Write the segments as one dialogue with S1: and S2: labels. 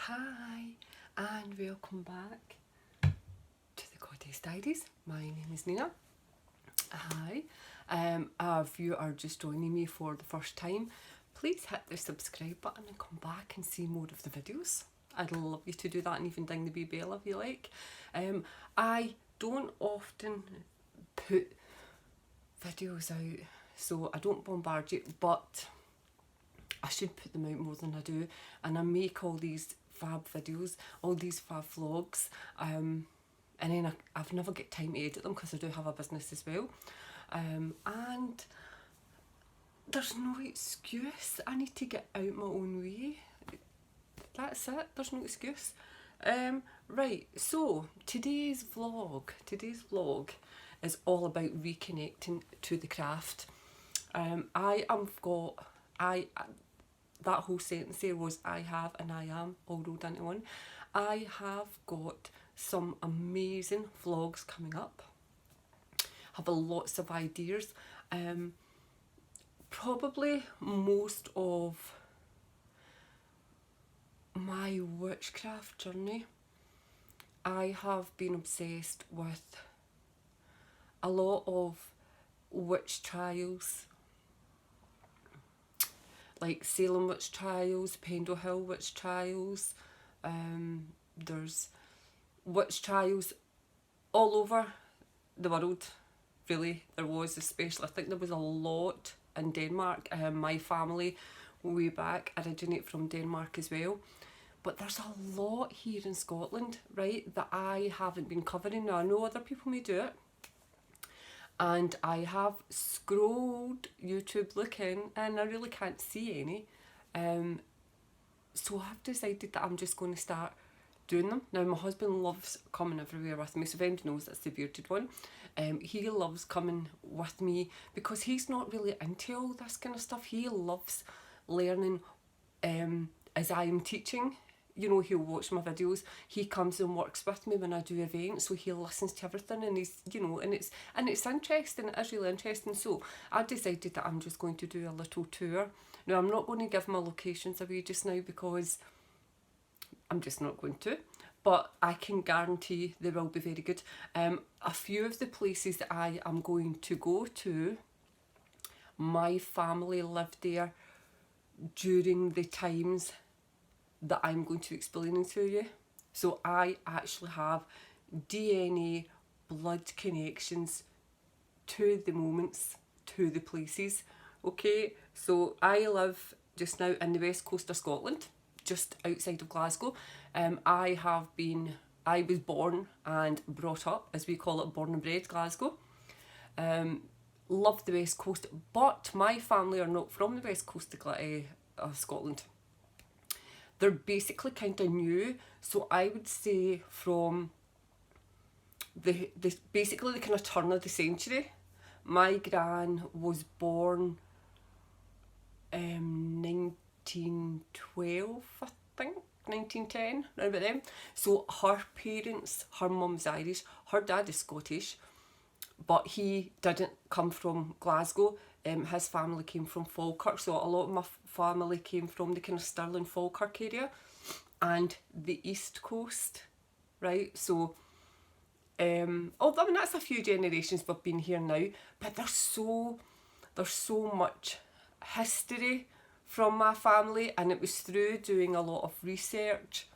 S1: Hi and welcome back to the Goddess Diaries. My name is Nina. Hi. If you are just joining me for the first time, please hit the subscribe button and come back and see more of the videos. I'd love you to do that and even ding the wee bell if you like. I don't often put videos out, so I don't bombard you, but I should put them out more than I do, and I make all these fab videos, all these fab vlogs, and then I've never got time to edit them because I do have a business as well, and there's no excuse. I need to get out my own way. That's it, there's no excuse. Right, so today's vlog is all about reconnecting to the craft. That whole sentence there was I have and I am all rolled into one. I have got some amazing vlogs coming up. Have lots of ideas. Probably most of my witchcraft journey, I have been obsessed with a lot of witch trials, like Salem witch trials, Pendle Hill witch trials. There's witch trials all over the world, really. There was, especially, I think there was a lot in Denmark. My family way back originate from Denmark as well. But there's a lot here in Scotland, right, that I haven't been covering. Now, I know other people may do it, and I have scrolled YouTube looking and I really can't see any. So I've decided that I'm just going to start doing them. Now, my husband loves coming everywhere with me, so if anybody knows, that's the bearded one. He loves coming with me because he's not really into all this kind of stuff. He loves learning as I am teaching. You know, he'll watch my videos. He comes and works with me when I do events, so he listens to everything, and he's, you know, and it's interesting. It is really interesting. So I decided that I'm just going to do a little tour. Now, I'm not going to give my locations away just now because I'm just not going to, but I can guarantee they will be very good. A few of the places that I am going to go to, my family lived there during the times that I'm going to be explaining to you. So I actually have DNA blood connections to the moments, to the places. Okay, so I live just now in the west coast of Scotland, just outside of Glasgow. I was born and brought up, as we call it, born and bred Glasgow. Love the west coast, but my family are not from the west coast of Scotland. They're basically kind of new, so I would say from basically the kind of turn of the century. My gran was born 1912, I think, 1910, around about then. So her parents, her mum's Irish, her dad is Scottish, but he didn't come from Glasgow. His family came from Falkirk, so a lot of my family came from the kind of Stirling, Falkirk area and the east coast, right? So, although I mean that's a few generations we've been here now, but there's so much history from my family, and it was through doing a lot of research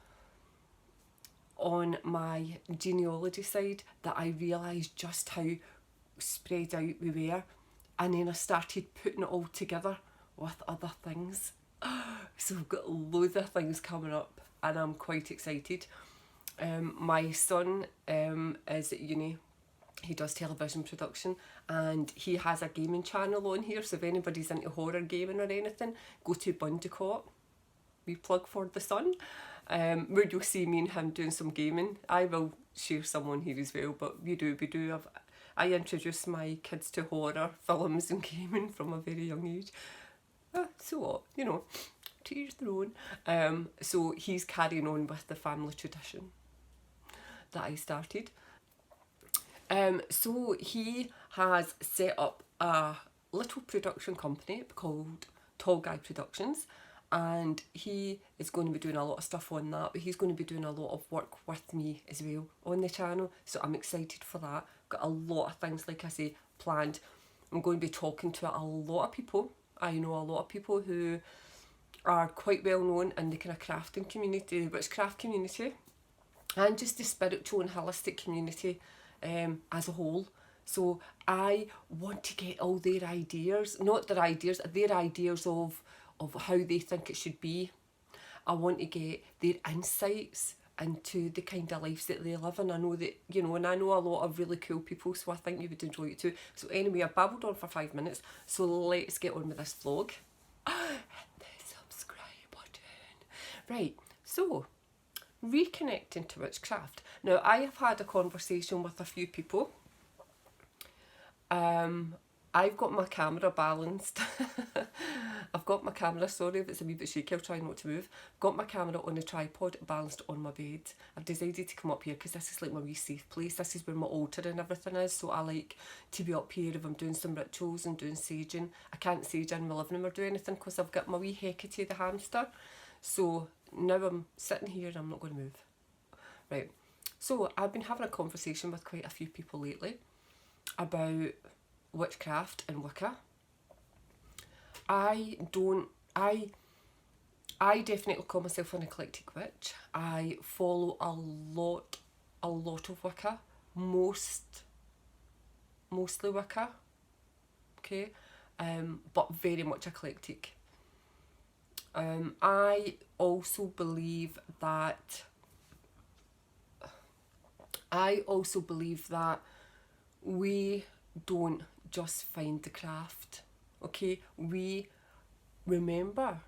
S1: on my genealogy side that I realised just how spread out we were. And then I started putting it all together with other things. So I've got loads of things coming up and I'm quite excited. My son is at uni. He does television production and he has a gaming channel on here. So if anybody's into horror gaming or anything, go to Bundicott. We plug for the son. Where you'll see me and him doing some gaming. I will share some on here as well, but we do have... I introduced my kids to horror films and gaming from a very young age. So what, you know, to each their own. So he's carrying on with the family tradition that I started. So he has set up a little production company called Tall Guy Productions, and he is going to be doing a lot of stuff on that, but he's going to be doing a lot of work with me as well on the channel, so I'm excited for that. Got a lot of things, like I say, planned. I'm going to be talking to a lot of people. I know a lot of people who are quite well known in the kind of crafting community, the witchcraft community, and just the spiritual and holistic community as a whole. So I want to get all their ideas, not their ideas, their ideas of how they think it should be. I want to get their insights into the kind of lives that they live in. I know that, you know, and I know a lot of really cool people, so I think you would enjoy it too. So anyway, I babbled on for 5 minutes, so let's get on with this vlog. Hit the subscribe button. Right, so reconnecting to witchcraft. Now, I have had a conversation with a few people. I've got my camera balanced. I've got my camera, sorry if it's a wee bit shaky, I'll try not to move. Got my camera on a tripod balanced on my bed. I've decided to come up here because this is like my wee safe place. This is where my altar and everything is, so I like to be up here if I'm doing some rituals and doing saging. I can't sage in my living room or do anything because I've got my wee Hecate the hamster. So now I'm sitting here and I'm not going to move. Right, so I've been having a conversation with quite a few people lately about witchcraft and Wicca. I definitely call myself an eclectic witch. I follow a lot of Wicca, mostly Wicca, okay, but very much eclectic. I also believe that we don't just find the craft, okay? We remember,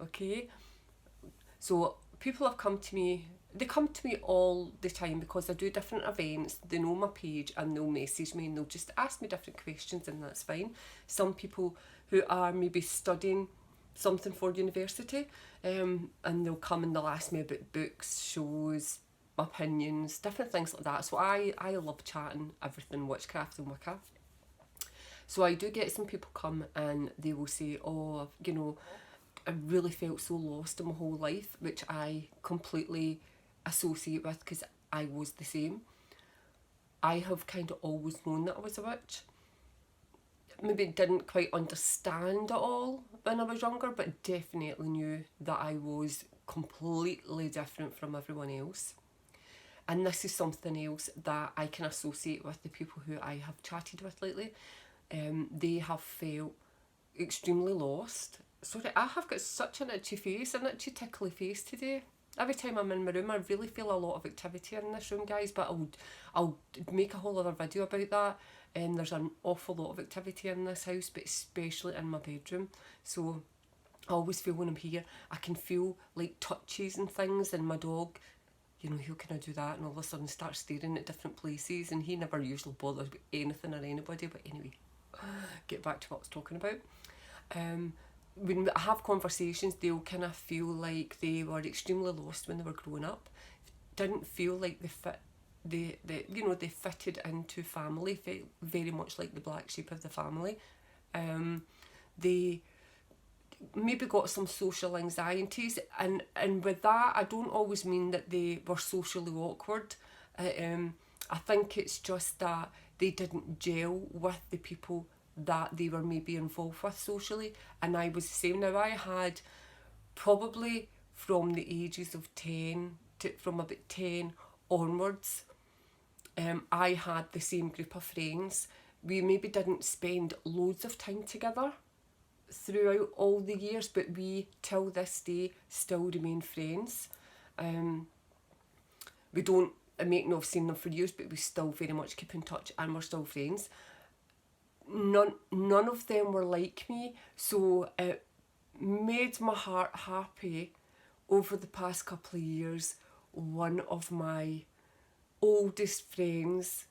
S1: okay? So people have come to me, they come to me all the time because I do different events. They know my page and they'll message me and they'll just ask me different questions, and that's fine. Some people who are maybe studying something for university, and they'll come and they'll ask me about books, shows, opinions, different things like that. So I love chatting everything witchcraft and Wicca. So I do get some people come and they will say, oh, you know, I really felt so lost in my whole life, which I completely associate with because I was the same. I have kind of always known that I was a witch. Maybe didn't quite understand it all when I was younger, but definitely knew that I was completely different from everyone else. And this is something else that I can associate with the people who I have chatted with lately. They have felt extremely lost. Sorry, I have got such an itchy face, an itchy tickly face today. Every time I'm in my room, I really feel a lot of activity in this room, guys, but I'll make a whole other video about that. And there's an awful lot of activity in this house, but especially in my bedroom. So I always feel when I'm here, I can feel like touches and things, and my dog, you know, he'll kind of do that and all of a sudden start staring at different places, and he never usually bothers with anything or anybody. But anyway, get back to what I was talking about. When I have conversations, they'll kind of feel like they were extremely lost when they were growing up. Didn't feel like they fitted into family, very much like the black sheep of the family. They maybe got some social anxieties, and with that, I don't always mean that they were socially awkward. I think it's just that they didn't gel with the people that they were maybe involved with socially, and I was the same. Now, I had probably from the ages of 10 to from about 10 onwards, I had the same group of friends. We maybe didn't spend loads of time together throughout all the years, but we till this day still remain friends. We don't make no have seen them for years, but we still very much keep in touch and we're still friends. None of them were like me, so it made my heart happy over the past couple of years. One of my oldest friends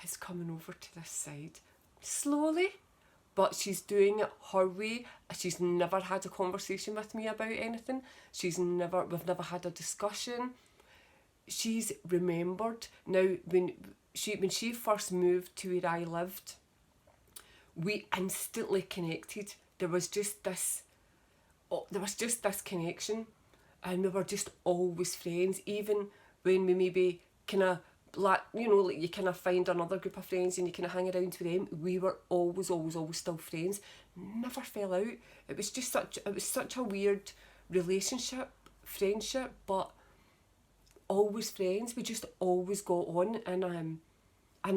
S1: is coming over to this side slowly, but she's doing it her way. She's never had a conversation with me about anything. We've never had a discussion. She's remembered. Now, when she first moved to where I lived, we instantly connected. There was just this there was just this connection, and we were just always friends, even when we maybe kind of, like, you know, like you kind of find another group of friends and you kind of hang around with them. We were always still friends. Never fell out. It was just such a weird relationship, friendship, but always friends. We just always got on, and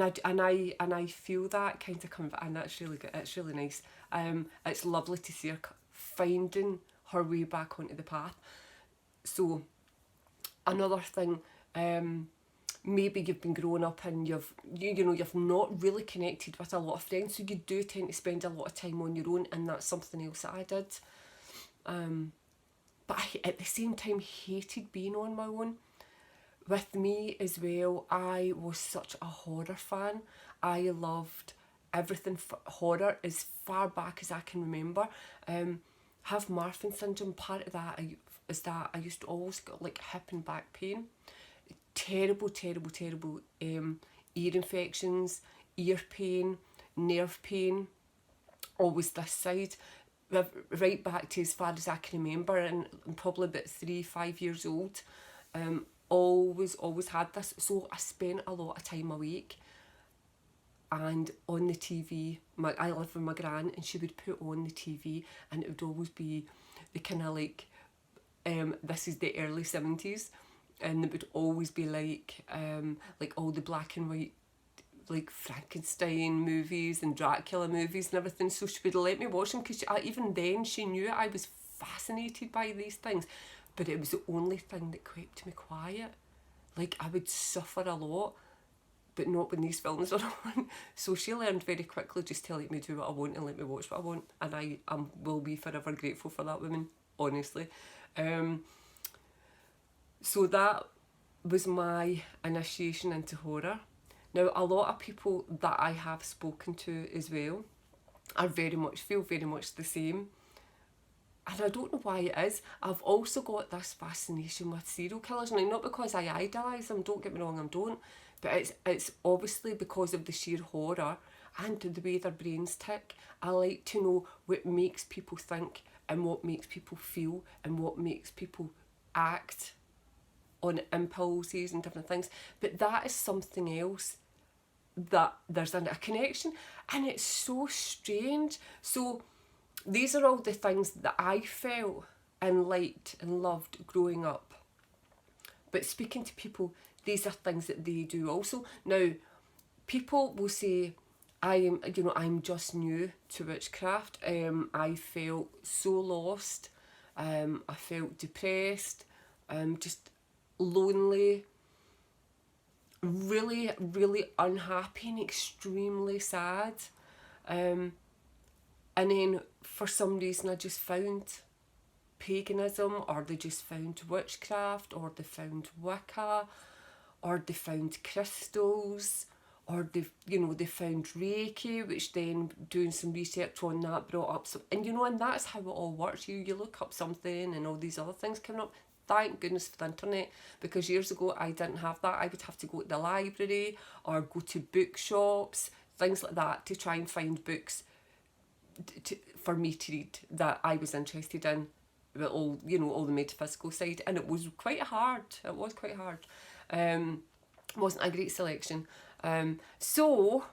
S1: I feel that kind of come, and that's really good. It's really nice. It's lovely to see her finding her way back onto the path. So another thing, maybe you've been growing up and you've not really connected with a lot of friends, so you do tend to spend a lot of time on your own, and that's something else that I did. But I, at the same time, hated being on my own. With me as well, I was such a horror fan. I loved everything horror as far back as I can remember. Have Marfan syndrome. Part of that is that I used to always get like hip and back pain. Terrible ear infections, ear pain, nerve pain, always this side, right back to as far as I can remember, and I'm probably about 3-5 years old. Always had this, so I spent a lot of time awake, and on the TV, I lived with my gran, and she would put on the TV, and it would always be the kind of like, this is the early 70s, and it would always be like all the black and white, like Frankenstein movies and Dracula movies and everything. So she would let me watch them, because even then she knew I was fascinated by these things, but it was the only thing that kept me quiet. Like, I would suffer a lot, but not when these films are on. So she learned very quickly just to let me do what I want and let me watch what I want, and I will be forever grateful for that woman, honestly. So that was my initiation into horror. Now, a lot of people that I have spoken to as well feel very much the same. And I don't know why it is. I've also got this fascination with serial killers. Now, not because I idolise them, don't get me wrong, I don't. But it's obviously because of the sheer horror and the way their brains tick. I like to know what makes people think and what makes people feel and what makes people act on impulses and different things. But that is something else that there's a connection, and it's so strange. So these are all the things that I felt and liked and loved growing up. But speaking to people, these are things that they do also. Now, people will say, I'm just new to witchcraft. I felt so lost. I felt depressed. Just lonely. Really unhappy and extremely sad. And then for some reason I just found paganism, or they just found witchcraft, or they found Wicca, or they found crystals, or they found Reiki, which then doing some research on that brought up some, and and that's how it all works. You look up something and all these other things coming up. Thank goodness for the internet, because years ago I didn't have that. I would have to go to the library or go to bookshops, things like that, to try and find books for me to read that I was interested in, with all the metaphysical side, and it was quite hard. It was quite hard. Wasn't a great selection. So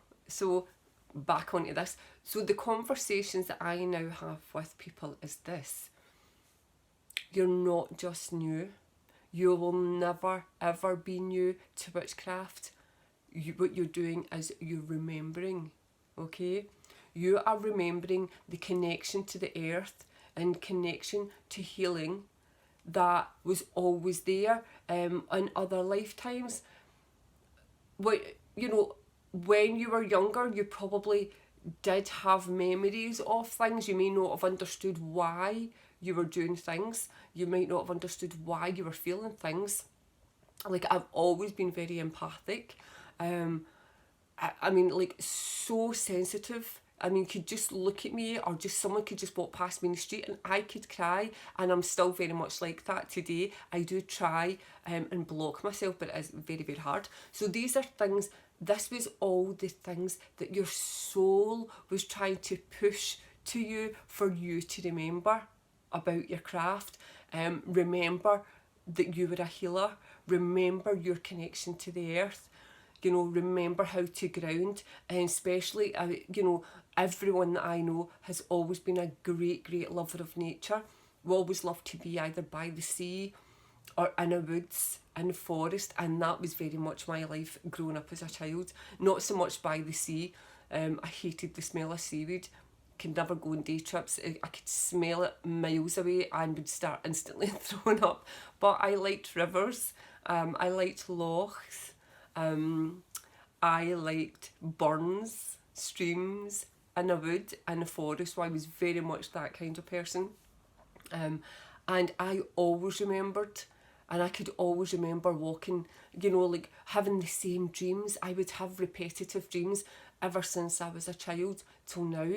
S1: back onto this. So the conversations that I now have with people is this: you're not just new. You will never ever be new to witchcraft. What you're doing is you're remembering, okay? You are remembering the connection to the earth and connection to healing that was always there in other lifetimes. When you were younger, you probably did have memories of things. You may not have understood why you were doing things. You might not have understood why you were feeling things. Like, I've always been very empathic. I mean, like, so sensitive. I mean, could just look at me, or just someone could just walk past me in the street and I could cry, and I'm still very much like that today. I do try and block myself, but it is very, very hard. So these are things, this was all the things that your soul was trying to push to you for you to remember. about your craft. Remember that you were a healer. Remember your connection to the earth. You know, remember how to ground, and especially, you know, everyone that I know has always been a great, great lover of nature. We always loved to be either by the sea or in a woods, in the forest, and that was very much my life growing up as a child. Not so much by the sea. I hated the smell of seaweed. Could never go on day trips. I could smell it miles away and would start instantly throwing up. But I liked rivers. I liked lochs. I liked burns, streams, in a wood, in a forest. So I was very much that kind of person. And I always remembered, and I could always remember walking, you know, like having the same dreams. I would have repetitive dreams ever since I was a child till now.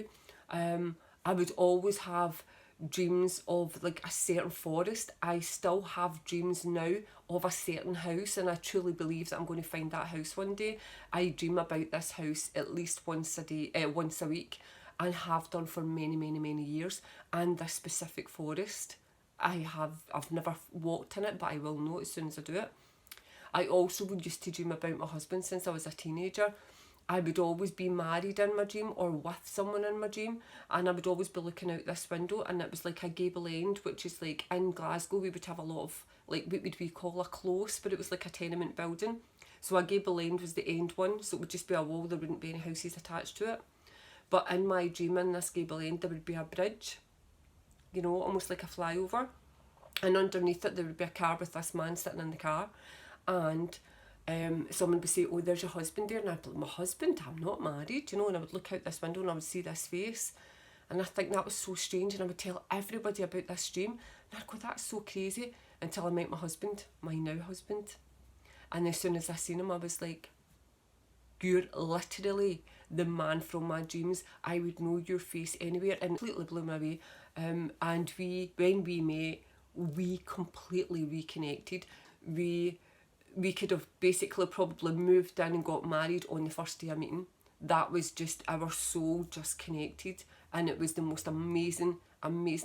S1: I would always have dreams of like a certain forest. I still have dreams now of a certain house, and I truly believe that I'm going to find that house one day. I dream about this house at least once a week, and have done for many, many, many years. And this specific forest, I've never walked in it, but I will know as soon as I do it. I also would used to dream about my husband since I was a teenager. I would always be married in my dream or with someone in my dream, and I would always be looking out this window, and it was like a gable end, which is like in Glasgow we would have a lot of like what would we call a close, but it was like a tenement building. So a gable end was the end one, so it would just be a wall, there wouldn't be any houses attached to it. But in my dream, in this gable end, there would be a bridge, you know, almost like a flyover, and underneath it there would be a car with this man sitting in the car, and someone would say, oh, there's your husband there, and I'd be like, my husband? I'm not married, you know. And I would look out this window and I would see this face, and I think that was so strange, and I would tell everybody about this dream, and I'd go, that's so crazy, until I met my husband, my now husband. And as soon as I seen him, I was like, you're literally the man from my dreams. I would know your face anywhere, and it completely blew me away. And when we met, we completely reconnected. We could have basically probably moved in and got married on the first day of meeting. That was just, our soul just connected, and it was the most amazing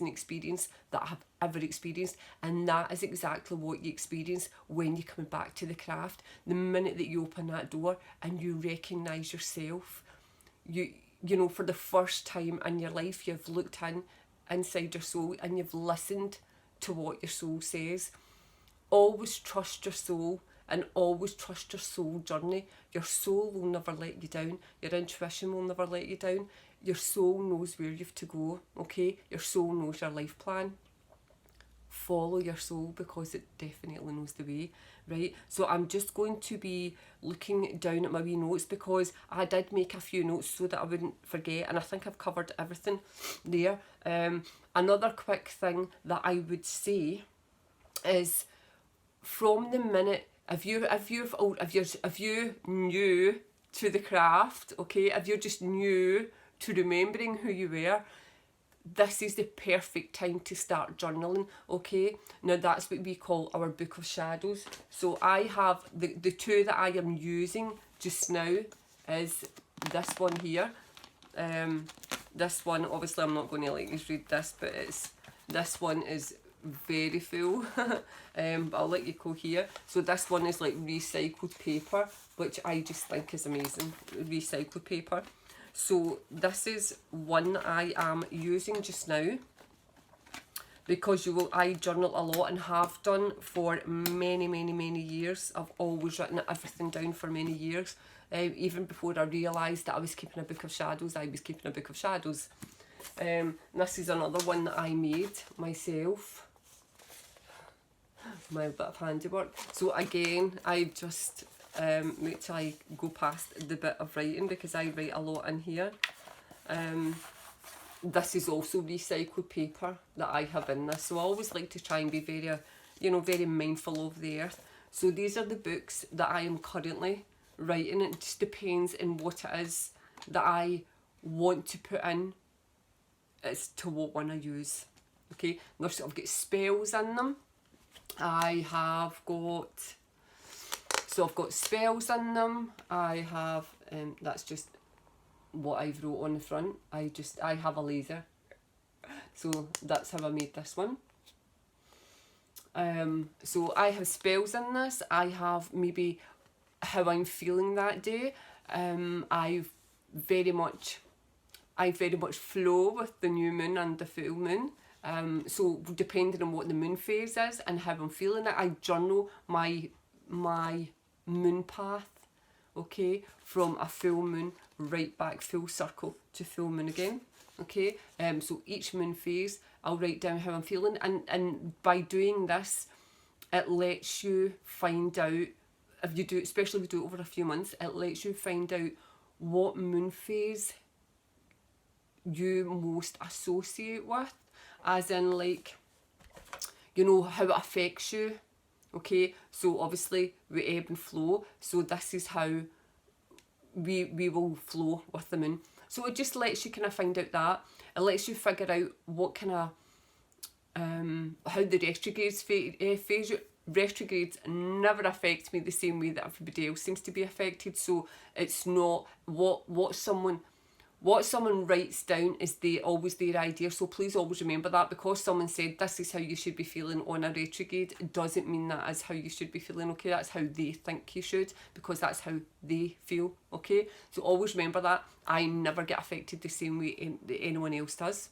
S1: experience that I have ever experienced. And that is exactly what you experience when you're coming back to the craft. The minute that you open that door and you recognise yourself, you know, for the first time in your life, you've looked inside your soul, and you've listened to what your soul says. Always trust your soul, and always trust your soul journey. Your soul will never let you down. Your intuition will never let you down. Your soul knows where you've to go, okay? Your soul knows your life plan. Follow your soul, because it definitely knows the way, right? So I'm just going to be looking down at my wee notes, because I did make a few notes so that I wouldn't forget, and I think I've covered everything there. Another quick thing that I would say is, from the minute, if you're new to the craft, okay, if you're just new to remembering who you were, this is the perfect time to start journaling, okay? Now that's what we call our book of shadows. So I have the two that I am using just now is this one here. This one, obviously I'm not going to let you read this, but this one is very full. But I'll let you go here. So this one is like recycled paper, which I just think is amazing. Recycled paper. So this is one I am using just now, because I journal a lot and have done for many, many, many years. I've always written everything down for many years. Even before I realised that I was keeping a book of shadows, I was keeping a book of shadows. This is another one that I made myself. My bit of handiwork. So again, I just make sure I go past the bit of writing, because I write a lot in here. This is also recycled paper that I have in this. So I always like to try and be very, very mindful of the earth. So these are the books that I am currently writing. It just depends on what it is that I want to put in as to what one I use. Okay, I've sort of got spells in them. I've got spells in them. I have, that's just what I've wrote on the front. I have a laser. So that's how I made this one. So I have spells in this. I have maybe how I'm feeling that day. I very much flow with the new moon and the full moon. So depending on what the moon phase is and how I'm feeling it, I journal my moon path, okay, from a full moon right back full circle to full moon again, okay. So each moon phase I'll write down how I'm feeling, and by doing this it lets you find out, if you do, especially if you do it over a few months, it lets you find out what moon phase you most associate with, as in like, you know, how it affects you, okay. So obviously we ebb and flow, so this is how we will flow with the moon. So it just lets you kind of find out that. It lets you figure out what kind of how the retrogrades phase you. Retrogrades never affect me the same way that everybody else seems to be affected. So it's not what someone writes down is always their idea. So please always remember that, because someone said this is how you should be feeling on a retrograde, it doesn't mean that is how you should be feeling, okay. That's how they think you should, because that's how they feel, okay. So always remember that. I never get affected the same way anyone else does.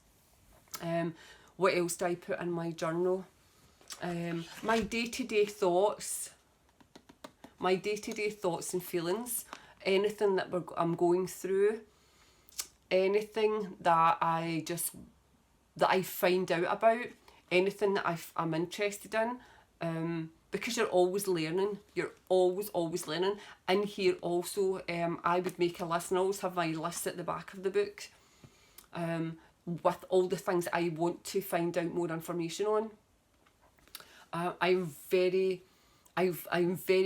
S1: What else do I put in my journal? My day-to-day thoughts and feelings, anything that I'm going through, anything that I find out about, anything that I'm interested in, because you're always learning. You're always learning. In here also, I would make a list, and I always have my list at the back of the book, with all the things I want to find out more information on. I'm very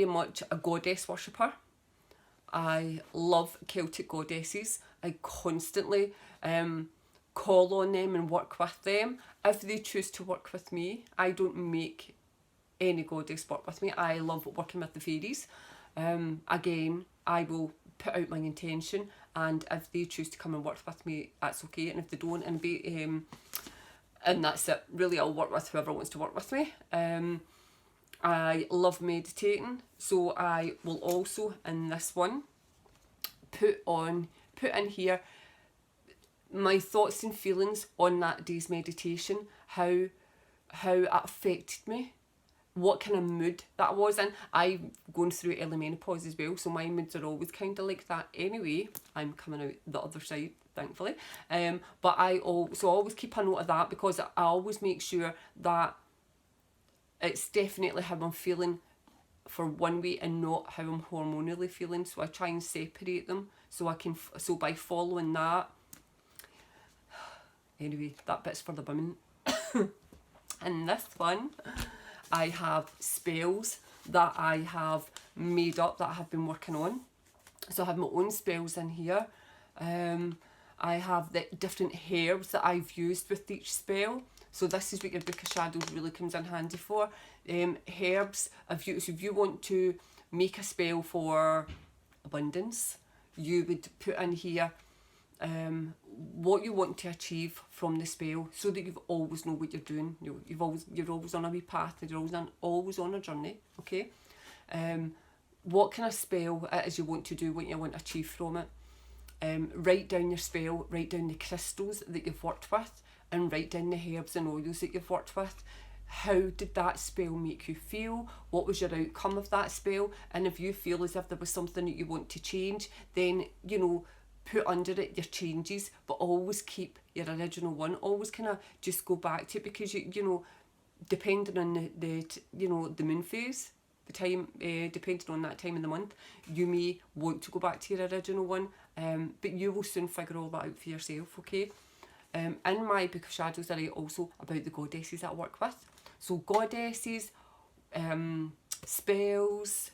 S1: much a goddess worshipper. I love Celtic goddesses. I constantly call on them and work with them. If they choose to work with me, I don't make any goddess work with me. I love working with the fairies. Again, I will put out my intention, and if they choose to come and work with me, that's okay. And if they don't, and that's it. Really, I'll work with whoever wants to work with me. I love meditating, so I will also, in this one, put in here my thoughts and feelings on that day's meditation, how it affected me, what kind of mood that was in. I'm going through early menopause as well, so my moods are always kind of like that anyway. I'm coming out the other side, thankfully. But I always keep a note of that, because I always make sure that it's definitely how I'm feeling for one way and not how I'm hormonally feeling. So I try and separate them, so by following that. Anyway, that bit's for the women. In this one, I have spells that I have made up, that I have been working on. So I have my own spells in here. I have the different herbs that I've used with each spell. So this is what your Book of Shadows really comes in handy for. Herbs, if you want to make a spell for abundance, you would put in here what you want to achieve from the spell, so that you always know what you're doing. You're always on a wee path, and you're always on a journey, okay? What kind of spell it is you want to do, what you want to achieve from it. Write down your spell, write down the crystals that you've worked with, and write down the herbs and oils that you've worked with. How did that spell make you feel? What was your outcome of that spell? And if you feel as if there was something that you want to change, then, put under it your changes, but always keep your original one. Always kind of just go back to it, because you depending on the moon phase, the time, depending on that time in the month, you may want to go back to your original one, but you will soon figure all that out for yourself, okay? In my Book of Shadows, I write also about the goddesses that I work with. So goddesses, spells,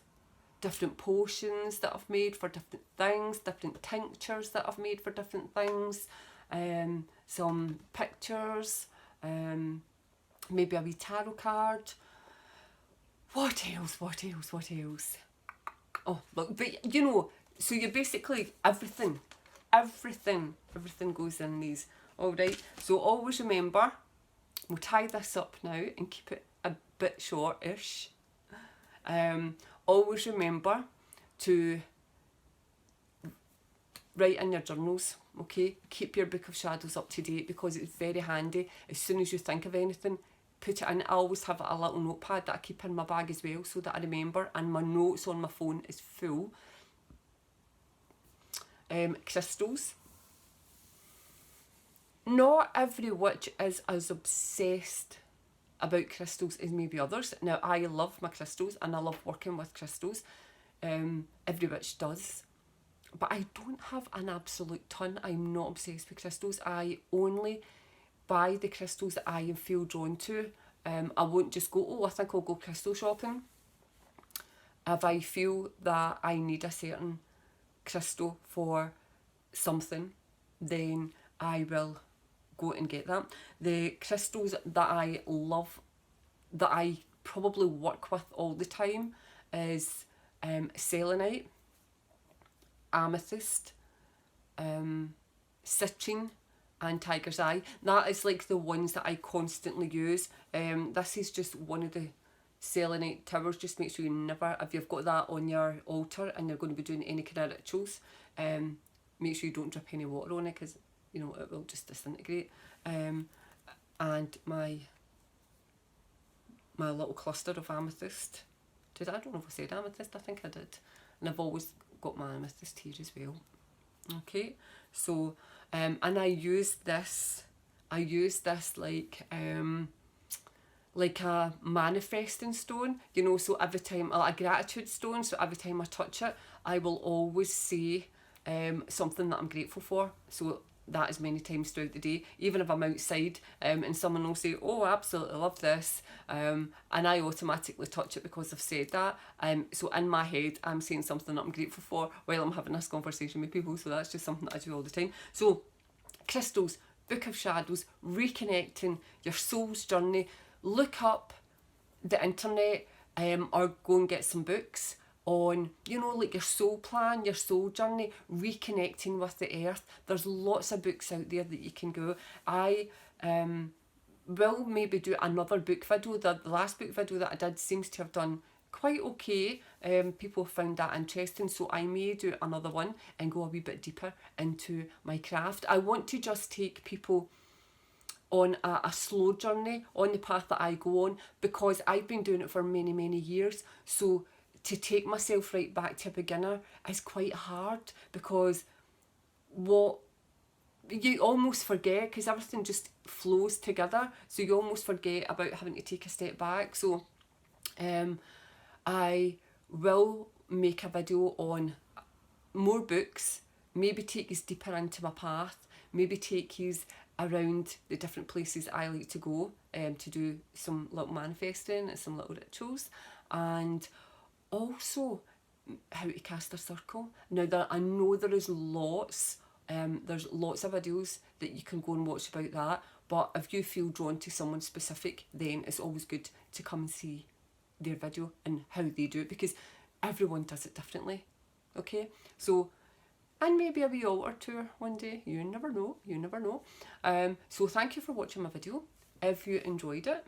S1: different potions that I've made for different things, different tinctures that I've made for different things, some pictures, maybe a wee tarot card. What else? Oh, look, but so you're basically everything goes in these Alright, so always remember, we'll tie this up now and keep it a bit short-ish. Always remember to write in your journals, okay? Keep your Book of Shadows up to date, because it's very handy. As soon as you think of anything, put it in. I always have a little notepad that I keep in my bag as well, so that I remember, and my notes on my phone is full. Crystals. Not every witch is as obsessed about crystals as maybe others. Now, I love my crystals and I love working with crystals. Every witch does. But I don't have an absolute ton. I'm not obsessed with crystals. I only buy the crystals that I feel drawn to. I won't just go, oh, I think I'll go crystal shopping. If I feel that I need a certain crystal for something, then I will go and get that. The crystals that I love, that I probably work with all the time, is selenite, amethyst, citrine, and tiger's eye. That is like the ones that I constantly use. This is just one of the selenite towers. Just make sure you never, if you've got that on your altar and you're going to be doing any kind of rituals, make sure you don't drip any water on it, because you know it will just disintegrate. And my little cluster of amethyst. I don't know if I said amethyst, I think I did. And I've always got my amethyst here as well. Okay, so and I use this like a manifesting stone, you know, so every time, like a gratitude stone, so every time I touch it, I will always say something that I'm grateful for. So that is many times throughout the day, even if I'm outside, and someone will say, oh, I absolutely love this, and I automatically touch it because I've said that. So in my head, I'm saying something that I'm grateful for while I'm having this conversation with people. So that's just something that I do all the time. So crystals, Book of Shadows, reconnecting, your soul's journey. Look up the internet, or go and get some books on, you know, like your soul plan, your soul journey, reconnecting with the earth. There's lots of books out there that you can go. I will maybe do another book video. The last book video that I did seems to have done quite okay. People found that interesting, so I may do another one and go a wee bit deeper into my craft. I want to just take people on a slow journey on the path that I go on, because I've been doing it for many, many years. So to take myself right back to a beginner is quite hard, because what you almost forget, because everything just flows together, so you almost forget about having to take a step back. So I will make a video on more books, maybe take us deeper into my path, maybe take us around the different places I like to go, to do some little manifesting and some little rituals, and also how to cast a circle. Now, I know there is there's lots of videos that you can go and watch about that, but if you feel drawn to someone specific, then it's always good to come and see their video and how they do it, because everyone does it differently. Okay, so, and maybe a wee altar tour one day, you never know, so thank you for watching my video. If you enjoyed it,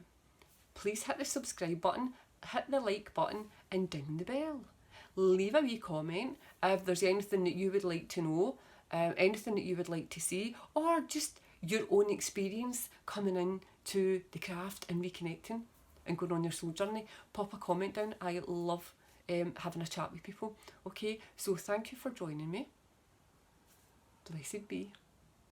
S1: please hit the subscribe button, hit the like button, and ding the bell. Leave a wee comment if there's anything that you would like to know, anything that you would like to see, or just your own experience coming in to the craft and reconnecting and going on your soul journey. Pop a comment down. I love having a chat with people. Okay, so thank you for joining me. Blessed be.